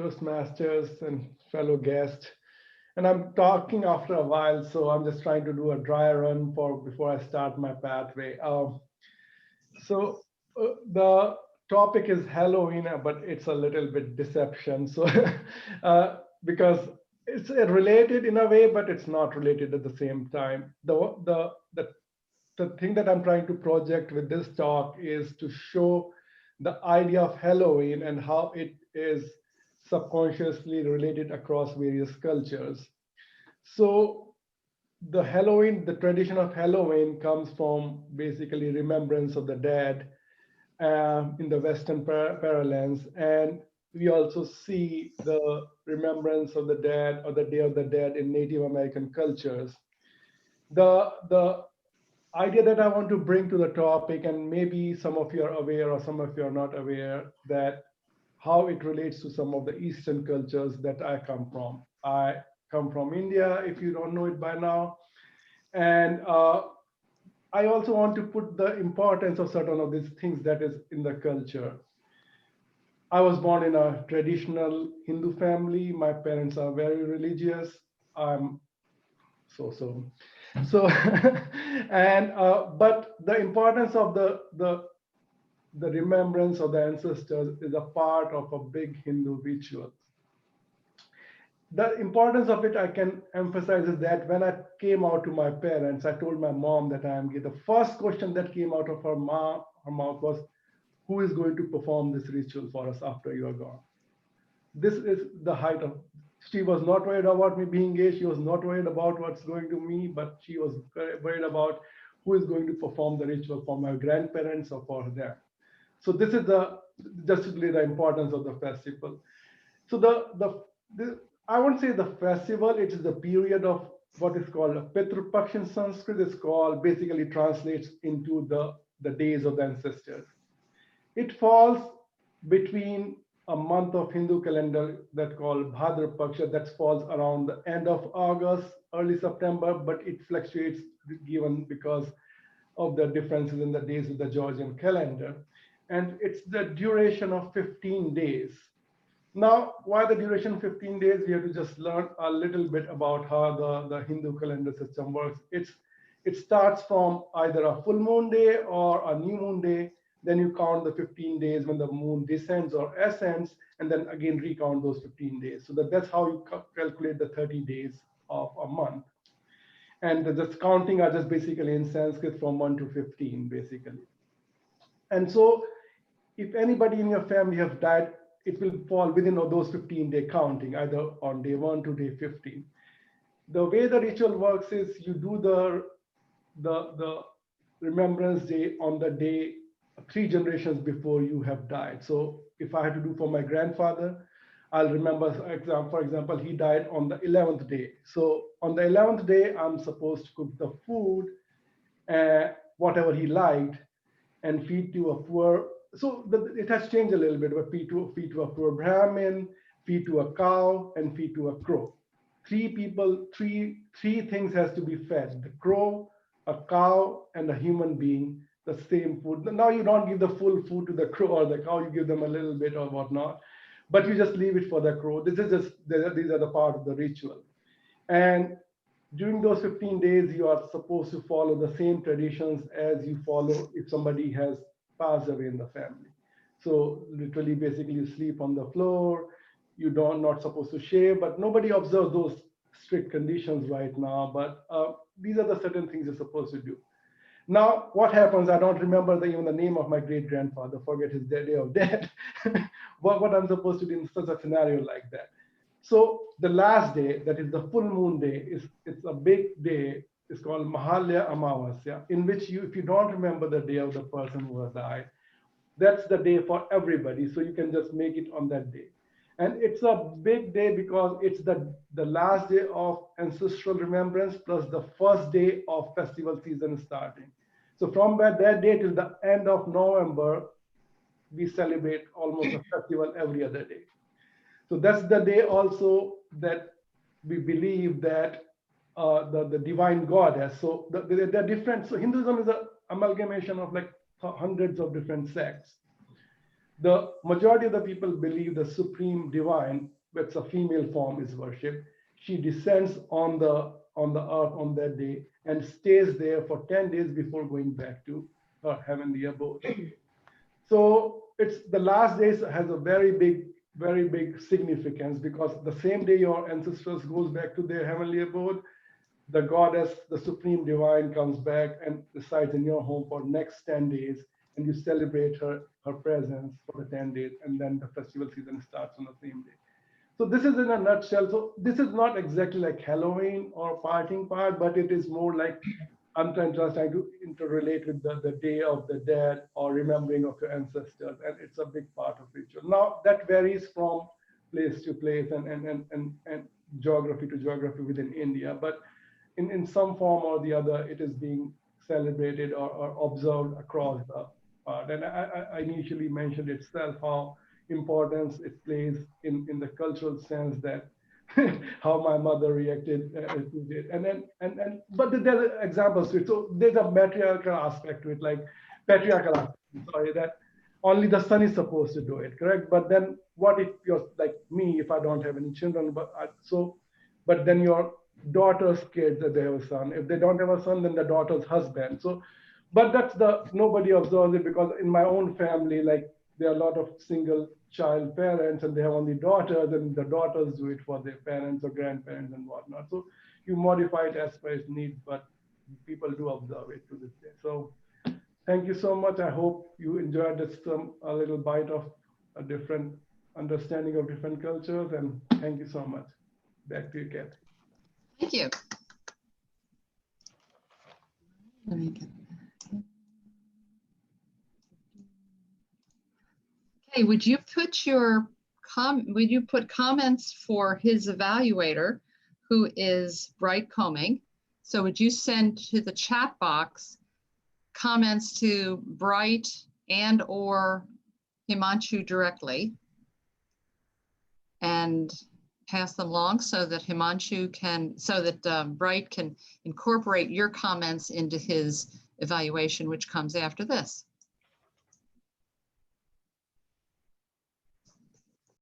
Toastmasters and fellow guests. And I'm talking after a while, so I'm just trying to do a dry run for before I start my pathway. The topic is Halloween, but it's a little bit deception. So because it's related in a way, but it's not related at the same time. The thing that I'm trying to project with this talk is to show the idea of Halloween and how it is subconsciously related across various cultures. So the tradition of Halloween comes from basically remembrance of the dead in the Western parlance, and we also see the remembrance of the dead or the Day of the Dead in Native American cultures. The idea that I want to bring to the topic, and maybe some of you are aware or some of you are not aware, that how it relates to some of the Eastern cultures that I come from. I come from India, if you don't know it by now. And I also want to put the importance of certain of these things that is in the culture. I was born in a traditional Hindu family. My parents are very religious. I'm so so and but the importance of the remembrance of the ancestors is a part of a big Hindu ritual. The importance of it I can emphasize is that when I came out to my parents, I told my mom that I am gay. The first question that came out of her mouth was, who is going to perform this ritual for us after you are gone? This is the height of, she was not worried about me being gay. She was not worried about what's going to me, but she was worried about who is going to perform the ritual for my grandparents or for them. So this is the just really the importance of the festival. So the I won't say the festival, it is the period of what is called a Pitru Paksh in Sanskrit. Is called, basically translates into the days of the ancestors. It falls between a month of Hindu calendar that called Bhadra Paksha that falls around the end of August, early September, but it fluctuates given because of the differences in the days of the Georgian calendar. And it's the duration of 15 days. Now, why the duration 15 days? We have to just learn a little bit about how the Hindu calendar system works. It starts from either a full moon day or a new moon day. Then you count the 15 days when the moon descends or ascends, and then again recount those 15 days. So that's how you calculate the 30 days of a month. And the counting are just basically in Sanskrit from 1 to 15, basically. And so if anybody in your family have died, it will fall within those 15-day counting, either on day 1 to day 15. The way the ritual works is you do the remembrance day on the day 3 generations before you have died. So if I had to do for my grandfather, I'll remember, for example, he died on the 11th day. So on the 11th day, I'm supposed to cook the food, whatever he liked, and feed to a poor. So it has changed a little bit, but feed to a poor Brahmin, feed to a cow, and feed to a crow. Three people, three things has to be fed: the crow, a cow, and a human being. The same food. Now you don't give the full food to the crow or the cow. You give them a little bit or whatnot, but you just leave it for the crow. This is just these are the part of the ritual. And during those 15 days, you are supposed to follow the same traditions as you follow if somebody has passed away in the family. So literally, basically, you sleep on the floor. You don't not supposed to shave, but nobody observes those strict conditions right now. But these are the certain things you're supposed to do. Now, what happens? I don't remember even the name of my great grandfather. Forget his day of death. what I'm supposed to do in such a scenario like that. So the last day, that is the full moon day, it's a big day. It's called Mahalya Amavasya, in which if you don't remember the day of the person who has died, that's the day for everybody. So you can just make it on that day. And it's a big day because it's the last day of ancestral remembrance plus the first day of festival season starting. So from that day till the end of November, we celebrate almost a festival every other day. So that's the day also that we believe that the divine God has. So they're different. So Hinduism is an amalgamation of like hundreds of different sects. the majority of the people believe the supreme divine, which a female form, is worshipped. She descends on the earth on that day and stays there for 10 days before going back to her heavenly abode. So it's the last days has a very big significance, because the same day your ancestors goes back to their heavenly abode, the goddess, the supreme divine, comes back and resides in your home for next 10 days, and you celebrate her presence for the 10 days, and then the festival season starts on the same day. So this is in a nutshell. So this is not exactly like Halloween or partying part, but it is more like I'm just trying to interrelate with the Day of the Dead or remembering of your ancestors, and it's a big part of ritual. Now that varies from place to place and geography to geography within India, but in some form or the other, it is being celebrated or observed across the part. And I initially mentioned itself how importance it plays in the cultural sense, that how my mother reacted to it, but there's examples to it. So there's a matriarchal aspect to it, like patriarchal aspect, sorry, that only the son is supposed to do it, correct? But then what if you're like me, if I don't have any children, but then your daughter's kids, that they have a son, if they don't have a son, then the daughter's husband. So but that's the nobody observes it, because in my own family, like there are a lot of single child parents and they have only daughters, and the daughters do it for their parents or grandparents and whatnot. So you modify it as per its need, but people do observe it to this day. So thank you so much. I hope you enjoyed this a little bite of a different understanding of different cultures, and thank you so much. Back to you, Kathy. Thank you. Let me get Okay, would you put comments for his evaluator, who is Bright Combing? So would you send to the chat box comments to Bright and or Himanshu directly, and pass them along so that Bright can incorporate your comments into his evaluation, which comes after this?